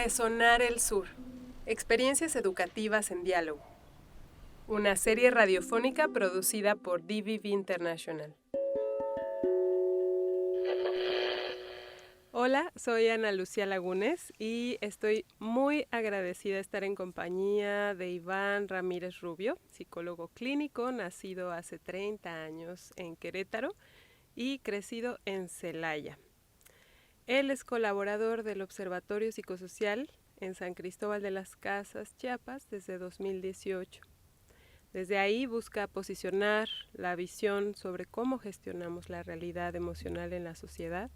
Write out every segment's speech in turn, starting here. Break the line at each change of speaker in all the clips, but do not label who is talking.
Resonar el Sur. Experiencias educativas en diálogo. Una serie radiofónica producida por DVB International. Hola, soy Ana Lucía Lagunes y estoy muy agradecida de estar en compañía de Iván Ramírez Rubio, psicólogo clínico, nacido hace 30 años en Querétaro y crecido en Celaya. Él es colaborador del Observatorio Psicosocial en San Cristóbal de las Casas, Chiapas, desde 2018. Desde ahí busca posicionar la visión sobre cómo gestionamos la realidad emocional en la sociedad,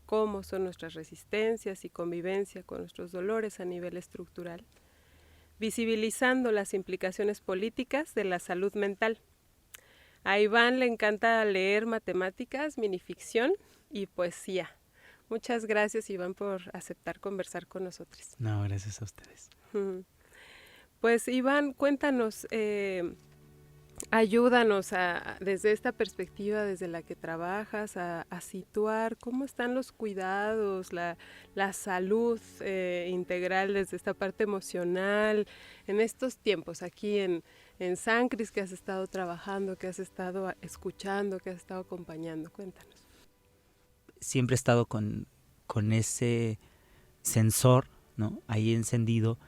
cómo son nuestras resistencias y convivencia con nuestros dolores a nivel estructural, visibilizando las implicaciones políticas de la salud mental. A Iván le encanta leer matemáticas, minificción y poesía. Muchas gracias, Iván, por aceptar conversar con nosotros.
No, gracias a ustedes.
Pues, Iván, cuéntanos, ayúdanos desde esta perspectiva, desde la que trabajas, a situar cómo están los cuidados, la salud integral desde esta parte emocional, en estos tiempos, aquí en San Cris, que has estado trabajando, que has estado escuchando, que has estado acompañando. Cuéntanos.
Siempre he estado con ese sensor, ¿no?, ahí encendido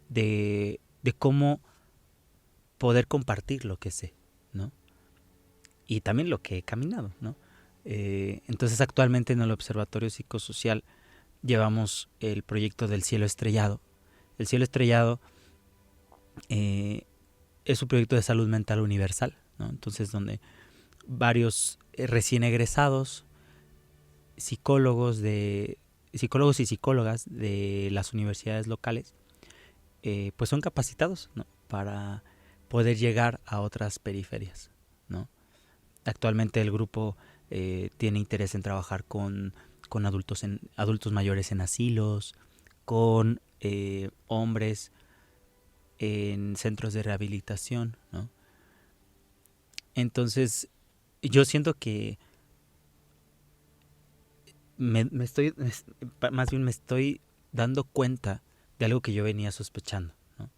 de cómo poder compartir lo que sé, ¿no? Y también lo que he caminado, ¿no? Entonces, actualmente en el Observatorio Psicosocial llevamos el proyecto del Cielo Estrellado. El Cielo Estrellado es un proyecto de salud mental universal, ¿no? Entonces, donde varios recién egresados, psicólogos y psicólogas de las universidades locales, pues son capacitados, ¿no?, para poder llegar a otras periferias, ¿no? Actualmente el grupo tiene interés en trabajar con adultos mayores en asilos, con hombres en centros de rehabilitación, ¿no? Entonces, yo siento que me estoy dando cuenta de algo que yo venía sospechando, ¿no?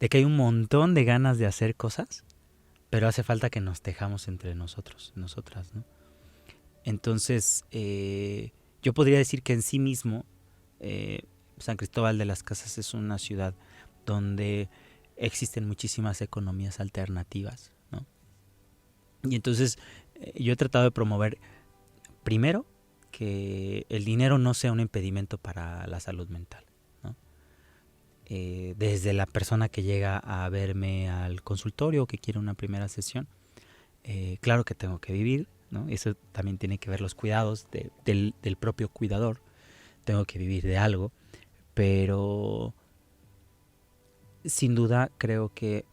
De que hay un montón de ganas de hacer cosas, pero hace falta que nos tejamos entre nosotros, nosotras, ¿no? Entonces, yo podría decir que en sí mismo, San Cristóbal de las Casas es una ciudad donde existen muchísimas economías alternativas, ¿no? Y entonces, yo he tratado de promover, primero, que el dinero no sea un impedimento para la salud mental, ¿no? Desde la persona que llega a verme al consultorio o que quiere una primera sesión, claro que tengo que vivir, ¿no? Eso también tiene que ver los cuidados del propio cuidador. Tengo que vivir de algo, pero sin duda creo que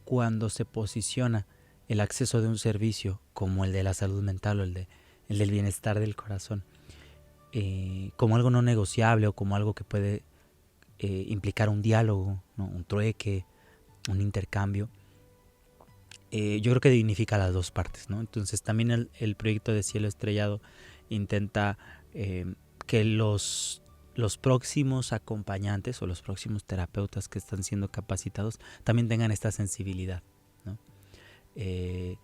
cuando se posiciona el acceso de un servicio como el de la salud mental o el del bienestar del corazón como algo no negociable o como algo que puede implicar un diálogo, ¿no?, un trueque, un intercambio, yo creo que dignifica las dos partes, ¿no? Entonces también el proyecto de Cielo Estrellado intenta que los próximos acompañantes o los próximos terapeutas que están siendo capacitados también tengan esta sensibilidad, ¿no? De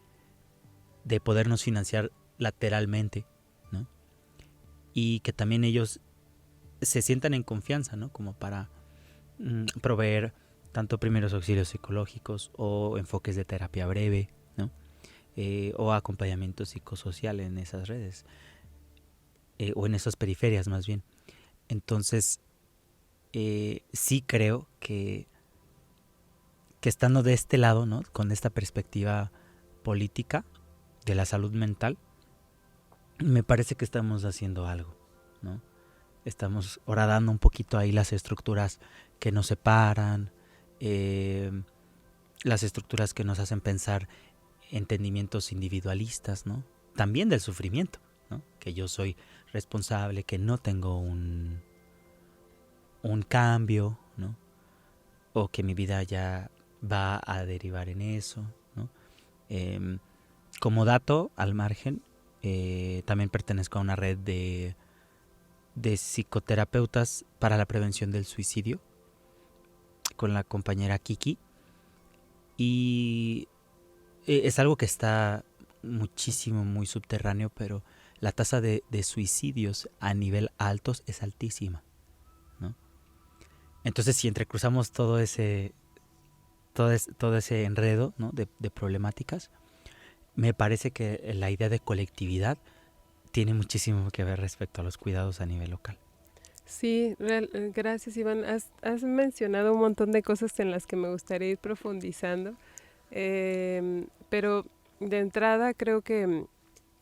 podernos financiar lateralmente, ¿no? Y que también ellos se sientan en confianza, ¿no?, como para proveer tanto primeros auxilios psicológicos o enfoques de terapia breve, ¿no?, o acompañamiento psicosocial en esas redes, o en esas periferias más bien. Entonces, sí creo que estando de este lado, ¿no?, con esta perspectiva política de la salud mental, me parece que estamos haciendo algo, ¿no? Estamos horadando un poquito ahí las estructuras que nos separan, las estructuras que nos hacen pensar entendimientos individualistas, ¿no? También del sufrimiento, ¿no?, que yo soy responsable, que no tengo un cambio, ¿no?, o que mi vida ya va a derivar en eso, ¿no? Como dato al margen, también pertenezco a una red de de psicoterapeutas para la prevención del suicidio con la compañera Kiki. Y es algo que está muchísimo, muy subterráneo, pero la tasa de suicidios a nivel altos es altísima, ¿no? Entonces, si entrecruzamos todo ese enredo, ¿no?, de problemáticas, me parece que la idea de colectividad tiene muchísimo que ver respecto a los cuidados a nivel local.
Sí, gracias Iván. Has mencionado un montón de cosas en las que me gustaría ir profundizando, pero de entrada creo que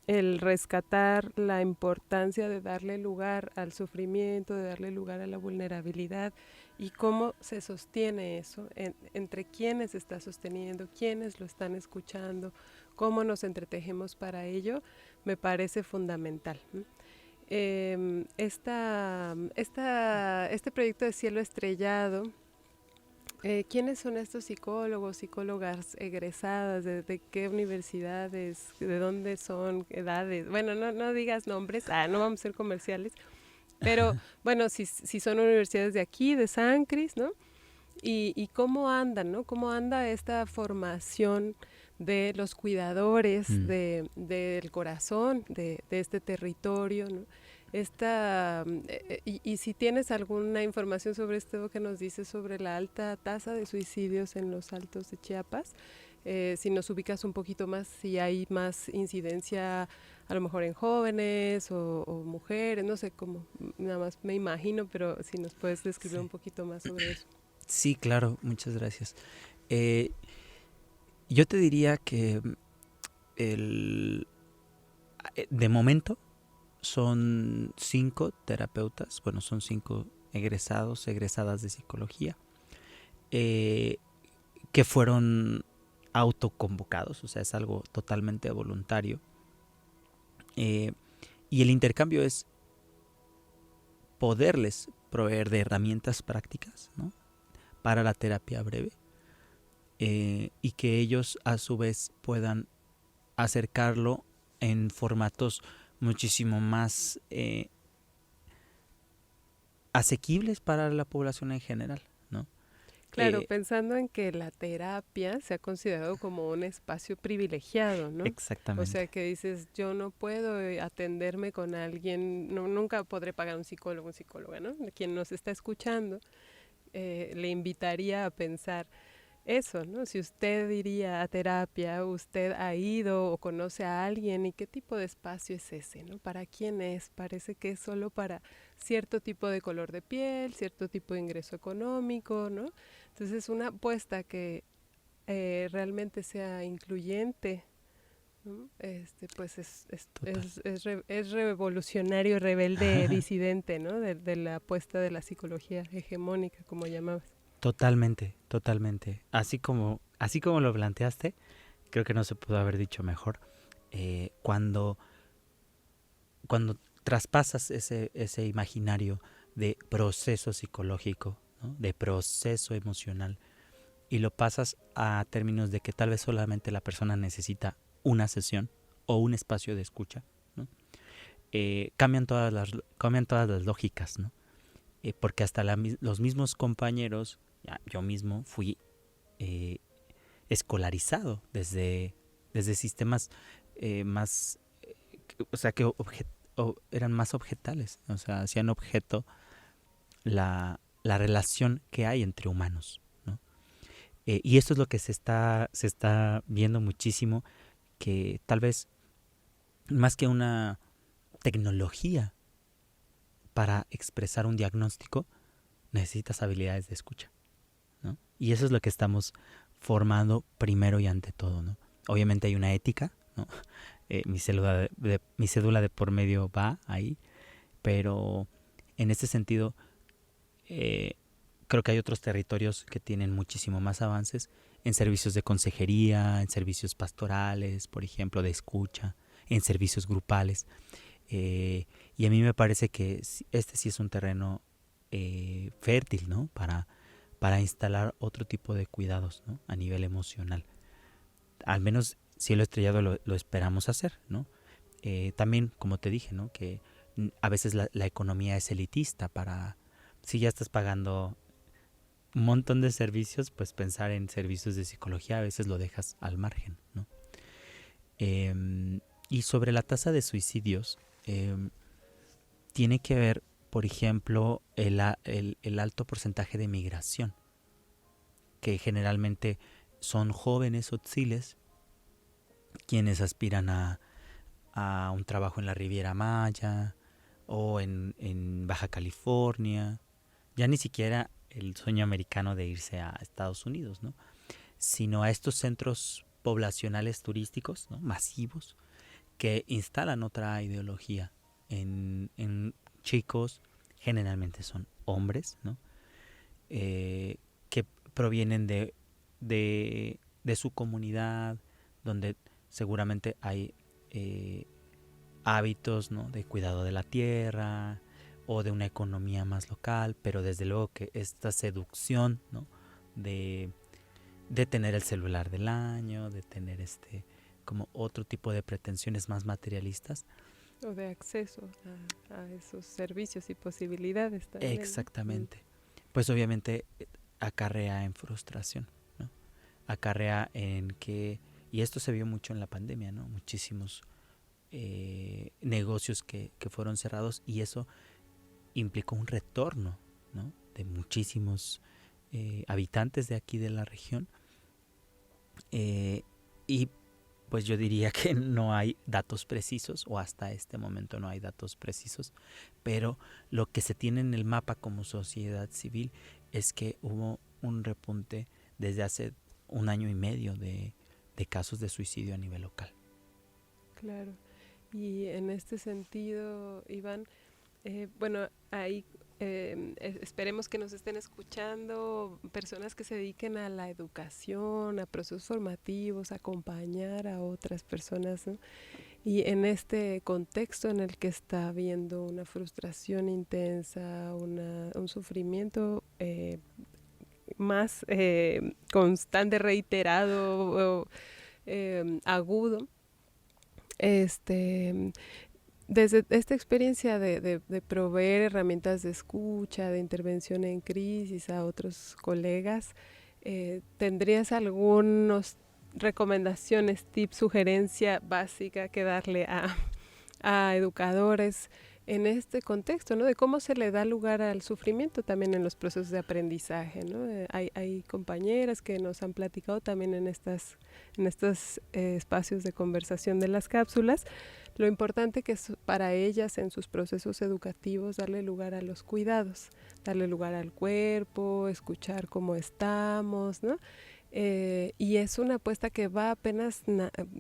el rescatar la importancia de darle lugar al sufrimiento, de darle lugar a la vulnerabilidad y cómo se sostiene eso, entre quiénes se está sosteniendo, quiénes lo están escuchando, cómo nos entretejemos para ello, me parece fundamental, ¿no? Este proyecto de Cielo Estrellado, ¿quiénes son estos psicólogos, psicólogas egresadas? ¿De qué universidades? ¿De dónde son? ¿Edades? Bueno, no digas nombres, no vamos a ser comerciales, pero bueno, si son universidades de aquí, de San Cris, ¿no? Y cómo andan, ¿no? ¿Cómo anda esta formación de los cuidadores del corazón de este territorio, ¿no? Y si tienes alguna información sobre esto que nos dices sobre la alta tasa de suicidios en los Altos de Chiapas, si nos ubicas un poquito más, si hay más incidencia a lo mejor en jóvenes o mujeres, no sé cómo, nada más me imagino, pero si nos puedes describir un poquito más sobre eso.
Sí, claro, muchas gracias. Yo te diría que de momento son 5 terapeutas, bueno, son 5 egresadas de psicología, que fueron autoconvocados, o sea, es algo totalmente voluntario. Y el intercambio es poderles proveer de herramientas prácticas, ¿no?, para la terapia breve, y que ellos a su vez puedan acercarlo en formatos muchísimo más asequibles para la población en general, ¿no?
Claro, pensando en que la terapia se ha considerado como un espacio privilegiado, ¿no?
Exactamente.
O sea, que dices, yo no puedo atenderme con alguien, nunca podré pagar un psicóloga, ¿no? Quien nos está escuchando, le invitaría a pensar eso, ¿no? Si usted iría a terapia, usted ha ido o conoce a alguien, ¿y qué tipo de espacio es ese, ¿no? ¿Para quién es? Parece que es solo para cierto tipo de color de piel, cierto tipo de ingreso económico, ¿no? Entonces, una apuesta que realmente sea incluyente, ¿no? Pues es revolucionario, rebelde, disidente, ¿no? De la apuesta de la psicología hegemónica, como llamabas.
Totalmente, totalmente. Así como lo planteaste, creo que no se pudo haber dicho mejor. Cuando traspasas ese imaginario de proceso psicológico, ¿no?, de proceso emocional, y lo pasas a términos de que tal vez solamente la persona necesita una sesión o un espacio de escucha, ¿no?, cambian todas las lógicas, ¿no? Porque hasta los mismos compañeros, yo mismo fui escolarizado desde sistemas más, o sea, que eran más objetales, o sea, hacían objeto la relación que hay entre humanos, ¿no? Y esto es lo que se está viendo muchísimo, que tal vez más que una tecnología para expresar un diagnóstico, necesitas habilidades de escucha, ¿no? Y eso es lo que estamos formando primero y ante todo, ¿no? Obviamente hay una ética, ¿no? Mi cédula de por medio va ahí, pero en este sentido creo que hay otros territorios que tienen muchísimo más avances en servicios de consejería, en servicios pastorales, por ejemplo, de escucha, en servicios grupales. Y a mí me parece que este sí es un terreno fértil, ¿no?, para instalar otro tipo de cuidados, ¿no?, a nivel emocional. Al menos Cielo Estrellado lo esperamos hacer, ¿no? También, como te dije, ¿no?, que A veces la economía es elitista para, si ya estás pagando un montón de servicios, pues pensar en servicios de psicología a veces lo dejas al margen, ¿no? Y sobre la tasa de suicidios, tiene que ver, por ejemplo, el alto porcentaje de migración, que generalmente son jóvenes otziles quienes aspiran a un trabajo en la Riviera Maya o en Baja California, ya ni siquiera el sueño americano de irse a Estados Unidos, ¿no? Sino a estos centros poblacionales turísticos, ¿no? Masivos, que instalan otra ideología en chicos, generalmente son hombres, ¿no? Que provienen de su comunidad, donde seguramente hay hábitos, ¿no? De cuidado de la tierra o de una economía más local, pero desde luego que esta seducción, ¿no? de tener el celular del año, de tener como otro tipo de pretensiones más materialistas.
O de acceso a esos servicios y posibilidades también.
Exactamente. Pues obviamente acarrea en frustración, ¿no? Acarrea en que, y esto se vio mucho en la pandemia, ¿no? Muchísimos negocios que fueron cerrados, y eso implicó un retorno, ¿no? De muchísimos habitantes de aquí de la región, y pues yo diría que no hay datos precisos, o hasta este momento no hay datos precisos, pero lo que se tiene en el mapa como sociedad civil es que hubo un repunte desde hace 1 año y medio de casos de suicidio a nivel local.
Claro. Y en este sentido, Iván, bueno, ahí esperemos que nos estén escuchando personas que se dediquen a la educación, a procesos formativos, a acompañar a otras personas, ¿no? Y en este contexto en el que está habiendo una frustración intensa, un sufrimiento más constante, reiterado, agudo, desde esta experiencia de proveer herramientas de escucha, de intervención en crisis a otros colegas, ¿tendrías algunas recomendaciones, tips, sugerencia básica que darle a educadores en este contexto, ¿no? De cómo se le da lugar al sufrimiento también en los procesos de aprendizaje, ¿no? Hay compañeras que nos han platicado también en estos espacios de conversación de las cápsulas, lo importante que es para ellas en sus procesos educativos darle lugar a los cuidados, darle lugar al cuerpo, escuchar cómo estamos, ¿no? Y es una apuesta que va apenas,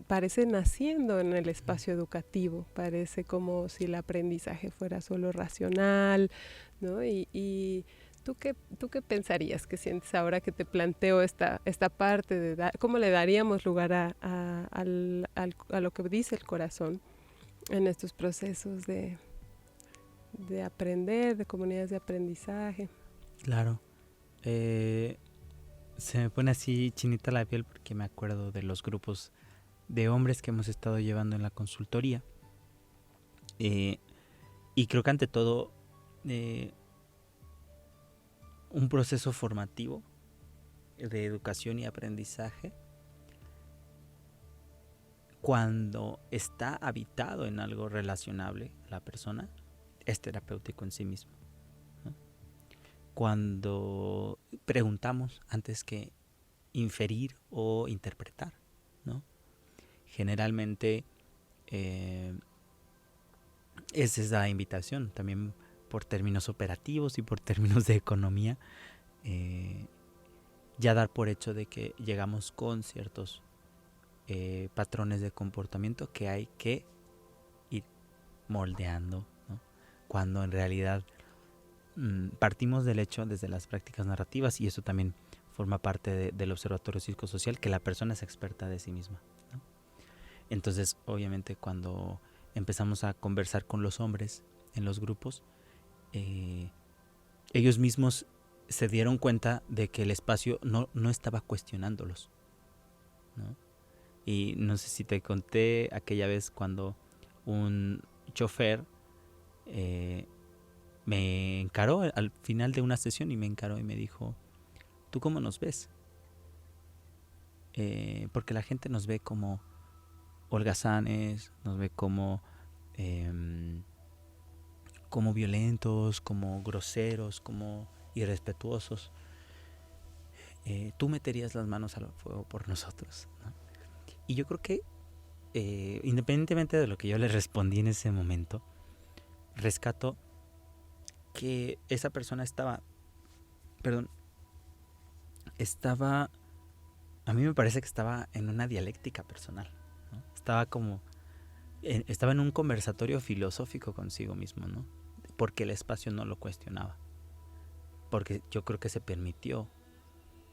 parece naciendo en el espacio educativo, parece como si el aprendizaje fuera solo racional, ¿no? Y ¿tú qué pensarías, qué sientes ahora que te planteo esta parte de cómo le daríamos lugar a lo que dice el corazón en estos procesos de aprender, de comunidades de aprendizaje?
Claro. Se me pone así chinita la piel porque me acuerdo de los grupos de hombres que hemos estado llevando en la consultoría. Y creo que ante todo un proceso formativo de educación y aprendizaje, cuando está habitado en algo relacionable la persona, es terapéutico en sí mismo. Cuando preguntamos antes que inferir o interpretar, ¿no? Generalmente es esa invitación, también por términos operativos y por términos de economía, ya dar por hecho de que llegamos con ciertos patrones de comportamiento que hay que ir moldeando, ¿no? Cuando en realidad partimos del hecho desde las prácticas narrativas, y eso también forma parte del observatorio psicosocial, que la persona es experta de sí misma, ¿no? Entonces, obviamente, cuando empezamos a conversar con los hombres en los grupos, ellos mismos se dieron cuenta de que el espacio no estaba cuestionándolos, ¿no? Y no sé si te conté aquella vez cuando un chofer me encaró al final de una sesión y me encaró y me dijo, ¿tú cómo nos ves? Porque la gente nos ve como holgazanes, nos ve como violentos, como groseros, como irrespetuosos. Tú meterías las manos al fuego por nosotros, ¿no? Y yo creo que independientemente de lo que yo le respondí en ese momento, rescato que esa persona estaba, a mí me parece que estaba en una dialéctica personal, ¿no? Estaba en un conversatorio filosófico consigo mismo, ¿no? Porque el espacio no lo cuestionaba, porque yo creo que se permitió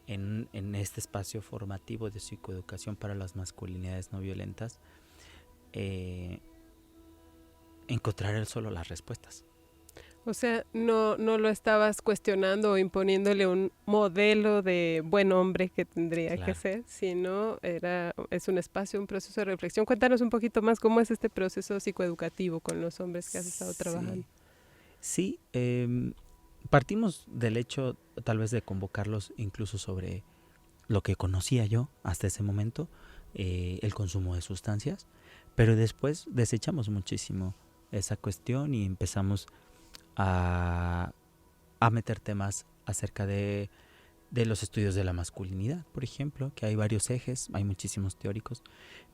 en este espacio formativo de psicoeducación para las masculinidades no violentas encontrar él solo las respuestas.
O sea, no lo estabas cuestionando o imponiéndole un modelo de buen hombre que tendría que
Claro.
ser, sino es un espacio, un proceso de reflexión. Cuéntanos un poquito más cómo es este proceso psicoeducativo con los hombres que has estado trabajando.
Sí, partimos del hecho tal vez de convocarlos incluso sobre lo que conocía yo hasta ese momento, el consumo de sustancias, pero después desechamos muchísimo esa cuestión y empezamos a meter temas acerca de los estudios de la masculinidad, por ejemplo, que hay varios ejes, hay muchísimos teóricos,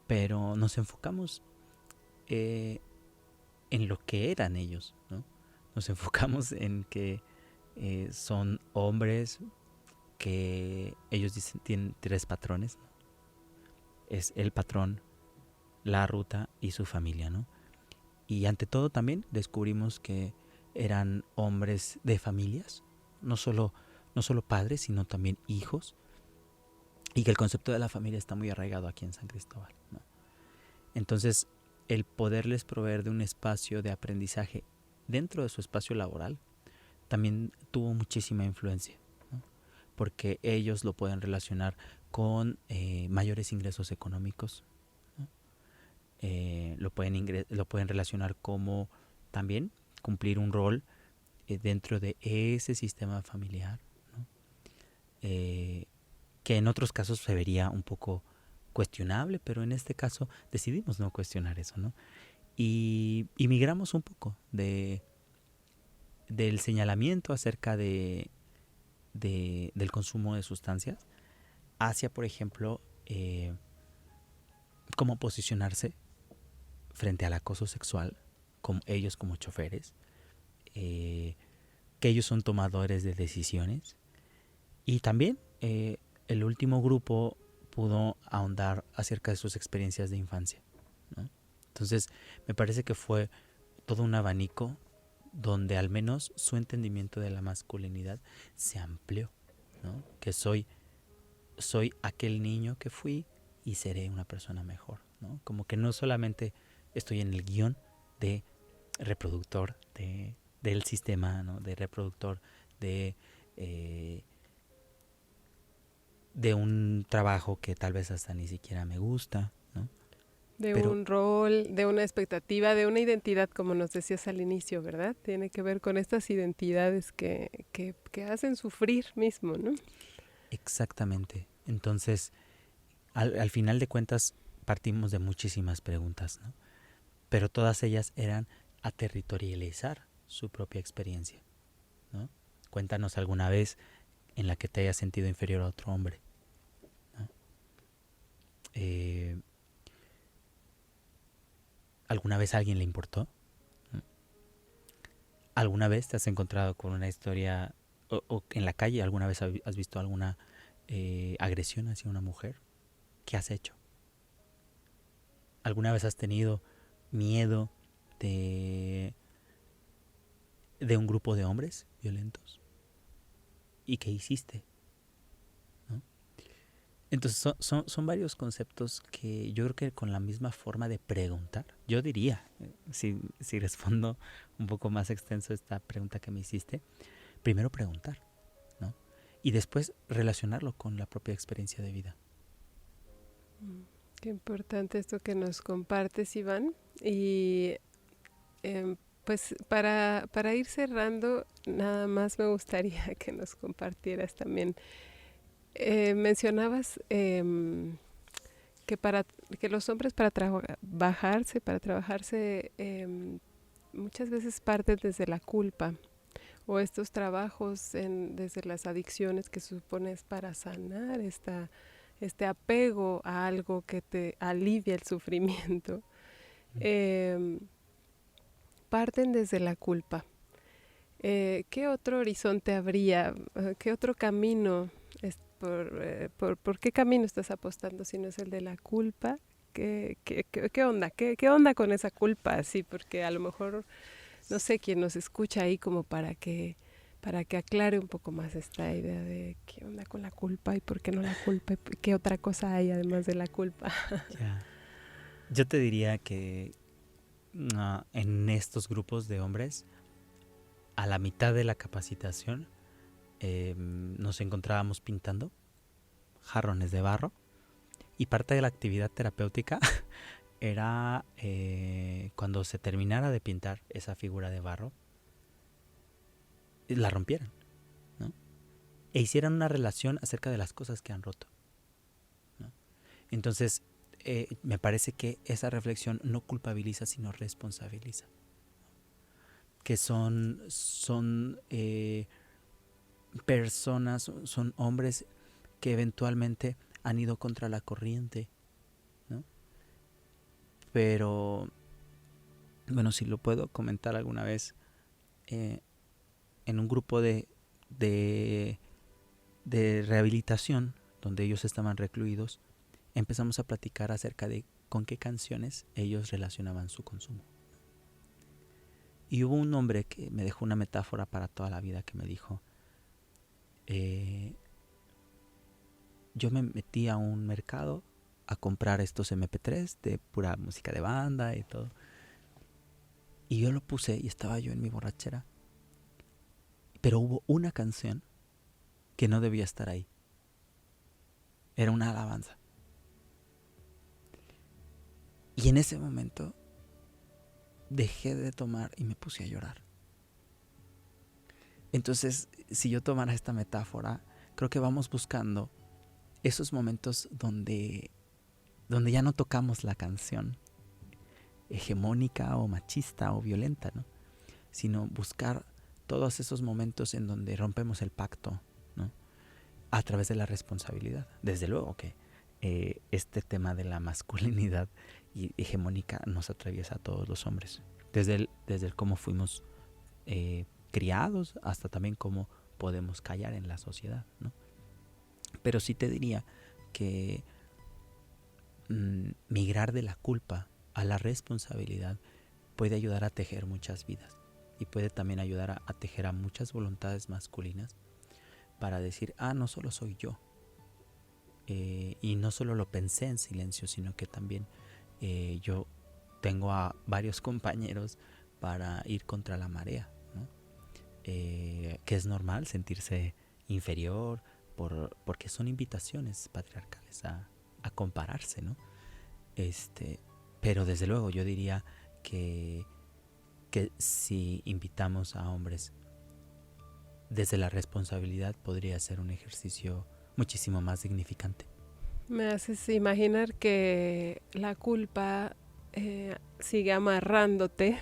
pero nos enfocamos en lo que eran ellos, ¿no? Nos enfocamos en que son hombres que ellos dicen tienen 3 patrones, ¿no? Es el patrón, la ruta y su familia, ¿no? Y ante todo también descubrimos que eran hombres de familias, no solo padres, sino también hijos, y que el concepto de la familia está muy arraigado aquí en San Cristóbal, ¿no? Entonces, el poderles proveer de un espacio de aprendizaje dentro de su espacio laboral también tuvo muchísima influencia, ¿no? Porque ellos lo pueden relacionar con mayores ingresos económicos, ¿no? Lo pueden relacionar como también cumplir un rol dentro de ese sistema familiar, ¿no? Que en otros casos se vería un poco cuestionable, pero en este caso decidimos no cuestionar eso, ¿no? Y migramos un poco del señalamiento acerca del consumo de sustancias hacia, por ejemplo, cómo posicionarse frente al acoso sexual, como ellos como choferes, que ellos son tomadores de decisiones. Y también el último grupo pudo ahondar acerca de sus experiencias de infancia, ¿no? Entonces, me parece que fue todo un abanico donde al menos su entendimiento de la masculinidad se amplió, ¿no? Que soy aquel niño que fui y seré una persona mejor, ¿no? Como que no solamente estoy en el guión de reproductor del sistema, ¿no? De reproductor de un trabajo que tal vez hasta ni siquiera me gusta, ¿no?
De
Pero
un rol, de una expectativa, de una identidad, como nos decías al inicio, ¿verdad? Tiene que ver con estas identidades que hacen sufrir mismo, ¿no?
exactamente. Entonces, al final de cuentas, partimos de muchísimas preguntas, ¿no? Pero todas ellas eran a territorializar su propia experiencia, ¿no? Cuéntanos alguna vez en la que te hayas sentido inferior a otro hombre, ¿no? ¿Alguna vez a alguien le importó? ¿No? ¿Alguna vez te has encontrado con una historia o en la calle alguna vez has visto alguna agresión hacia una mujer? ¿Qué has hecho? ¿Alguna vez has tenido miedo de un grupo de hombres violentos? ¿Y qué hiciste? ¿No? Entonces son varios conceptos que yo creo que con la misma forma de preguntar, yo diría, si respondo un poco más extenso esta pregunta que me hiciste, primero preguntar, ¿no? Y después relacionarlo con la propia experiencia de vida.
Qué importante esto que nos compartes, Iván. Y Pues para ir cerrando, nada más me gustaría que nos compartieras también. Mencionabas que que los hombres para trabajarse, muchas veces parten desde la culpa o estos trabajos desde las adicciones que supones para sanar este apego a algo que te alivia el sufrimiento. Em, Parten desde la culpa. ¿Qué otro horizonte habría? ¿Qué otro camino? ¿Por qué camino estás apostando si no es el de la culpa? ¿Qué onda? ¿Qué onda con esa culpa? Sí, porque a lo mejor, no sé, quién nos escucha ahí como para que aclare un poco más esta idea de qué onda con la culpa y por qué no la culpa y qué otra cosa hay además de la culpa.
Ya. Yo te diría que en estos grupos de hombres, a la mitad de la capacitación, nos encontrábamos pintando jarrones de barro y parte de la actividad terapéutica era cuando se terminara de pintar esa figura de barro, la rompieran, ¿no? E hicieran una relación acerca de las cosas que han roto, ¿no? Entonces, me parece que esa reflexión no culpabiliza, sino responsabiliza. Que son personas, son hombres que eventualmente han ido contra la corriente, ¿no? Pero, bueno, si lo puedo comentar alguna vez, en un grupo de rehabilitación, donde ellos estaban recluidos, empezamos a platicar acerca de con qué canciones ellos relacionaban su consumo. Y hubo un hombre que me dejó una metáfora para toda la vida, que me dijo, yo me metí a un mercado a comprar estos MP3 de pura música de banda y todo. Y yo lo puse y estaba yo en mi borrachera. Pero hubo una canción que no debía estar ahí. Era una alabanza. Y en ese momento dejé de tomar y me puse a llorar. Entonces, si yo tomara esta metáfora, creo que vamos buscando esos momentos donde ya no tocamos la canción hegemónica o machista o violenta, ¿no? Sino buscar todos esos momentos en donde rompemos el pacto, ¿no? A través de la responsabilidad. Desde luego que este tema de la masculinidad hegemónica nos atraviesa a todos los hombres. Desde el cómo fuimos criados hasta también cómo podemos callar en la sociedad, ¿no? Pero sí te diría que migrar de la culpa a la responsabilidad puede ayudar a tejer muchas vidas y puede también ayudar a tejer a muchas voluntades masculinas para decir, no solo soy yo, y no solo lo pensé en silencio, sino que también yo tengo a varios compañeros para ir contra la marea, ¿no? Que es normal sentirse inferior porque son invitaciones patriarcales a compararse, ¿no? Pero desde luego yo diría que si invitamos a hombres desde la responsabilidad, podría ser un ejercicio muchísimo más significante.
Me haces imaginar que la culpa sigue amarrándote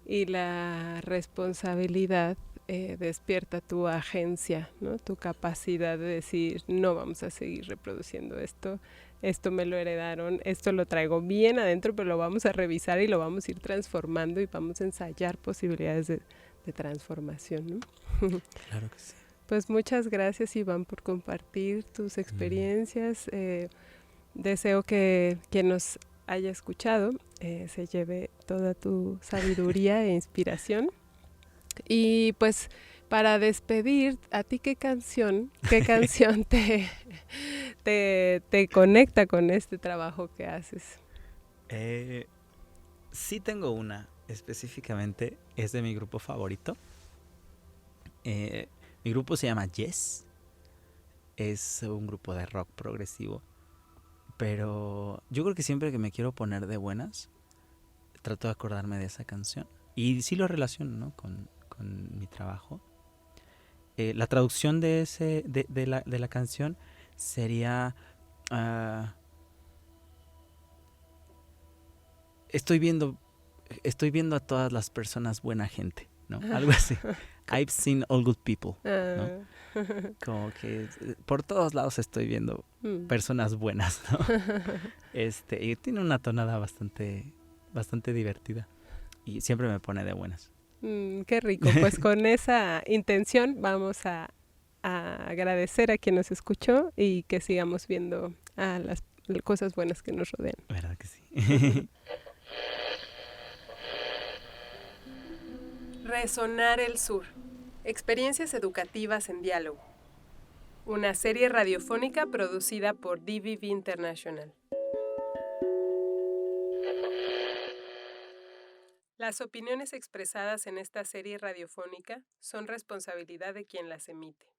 y la responsabilidad despierta tu agencia, ¿no? Tu capacidad de decir, no vamos a seguir reproduciendo esto me lo heredaron, esto lo traigo bien adentro, pero lo vamos a revisar y lo vamos a ir transformando y vamos a ensayar posibilidades de transformación, ¿no?
Claro que sí.
Pues muchas gracias, Iván, por compartir tus experiencias. Deseo que quien nos haya escuchado se lleve toda tu sabiduría e inspiración. Y pues para despedir, ¿a ti qué canción te conecta con este trabajo que haces?
Sí tengo una, específicamente es de mi grupo favorito. Mi grupo se llama Yes. Es un grupo de rock progresivo. Pero yo creo que siempre que me quiero poner de buenas, trato de acordarme de esa canción. Y sí lo relaciono, ¿no? con mi trabajo. La traducción de la canción sería... ah, estoy viendo a todas las personas buena gente, ¿no? Algo así. I've seen all good people, ¿no? Como que por todos lados estoy viendo personas buenas, ¿no? Y tiene una tonada bastante divertida y siempre me pone de buenas.
Qué rico. Pues con esa intención vamos a agradecer a quien nos escuchó y que sigamos viendo a las cosas buenas que nos rodean.
¿Verdad que sí?
Resonar el Sur. Experiencias educativas en diálogo. Una serie radiofónica producida por DVB International. Las opiniones expresadas en esta serie radiofónica son responsabilidad de quien las emite.